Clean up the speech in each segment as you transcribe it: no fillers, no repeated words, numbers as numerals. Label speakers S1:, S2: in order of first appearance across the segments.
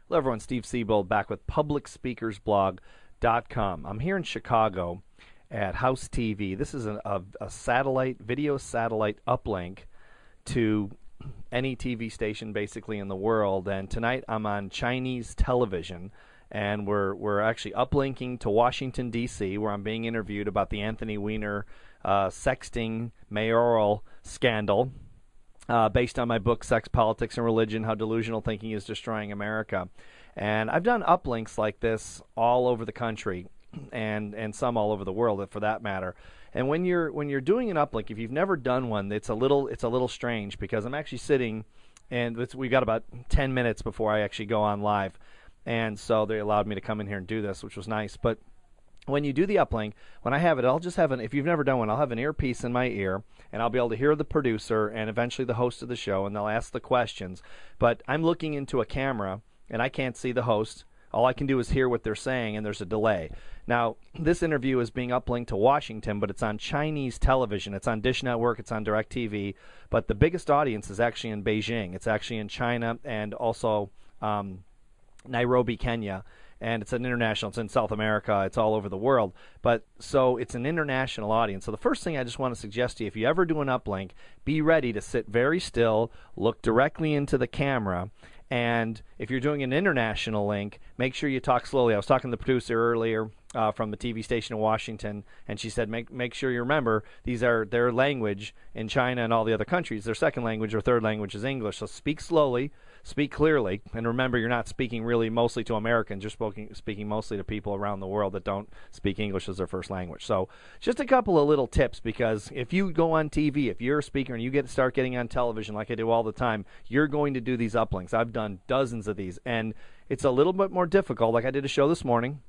S1: Hello, everyone. Steve Siebold back with PublicSpeakersBlog.com. I'm here in Chicago at House TV. This is a video satellite uplink to any TV station basically in the world. And tonight I'm on Chinese television, and we're actually uplinking to Washington, D.C., where I'm being interviewed about the Anthony Weiner sexting mayoral scandal. Based on my book, Sex, Politics, and Religion, How Delusional Thinking is Destroying America. And I've done uplinks like this all over the country and some all over the world, for that matter. And when you're doing an uplink, if you've never done one, it's a little strange, because I'm actually sitting, and we've got about 10 minutes before I actually go on live. And so they allowed me to come in here and do this, which was nice. But when you do the uplink, when I have it, I'll just have if you've never done one, I'll have an earpiece in my ear, and I'll be able to hear the producer and eventually the host of the show, and they'll ask the questions. But I'm looking into a camera, and I can't see the host. All I can do is hear what they're saying, and there's a delay. Now, this interview is being uplinked to Washington, but it's on Chinese television. It's on Dish Network. It's on DirecTV. But the biggest audience is actually in Beijing. It's actually in China and also Nairobi, Kenya. And it's an international, it's in South America, it's all over the world. But so it's an international audience. So the first thing I just want to suggest to you, if you ever do an uplink, be ready to sit very still, look directly into the camera, and if you're doing an international link, make sure you talk slowly. I was talking to the producer earlier from the TV station in Washington, and she said, make sure you remember these are their language in China and all the other countries. Their second language or third language is English. So speak slowly, speak clearly, and remember you're not speaking really mostly to Americans. You're speaking mostly to people around the world that don't speak English as their first language. So just a couple of little tips, because if you go on TV, if you're a speaker and you start getting on television like I do all the time, you're going to do these uplinks. I've done dozens of these, and it's a little bit more difficult. Like I did a show this morning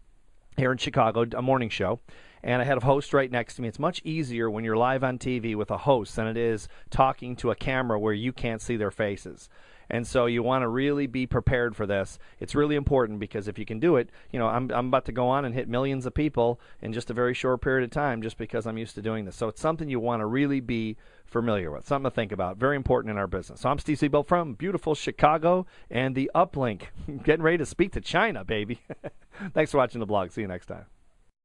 S1: here in Chicago, a morning show, and I had a host right next to me. It's much easier when you're live on TV with a host than it is talking to a camera where you can't see their faces. And so you want to really be prepared for this. It's really important, because if you can do it, I'm about to go on and hit millions of people in just a very short period of time, just because I'm used to doing this. So it's something you want to really be familiar with, something to think about. Very important in our business. So I'm Steve Siebold from beautiful Chicago, and the uplink. Getting ready to speak to China, baby. Thanks for watching the blog. See you next time.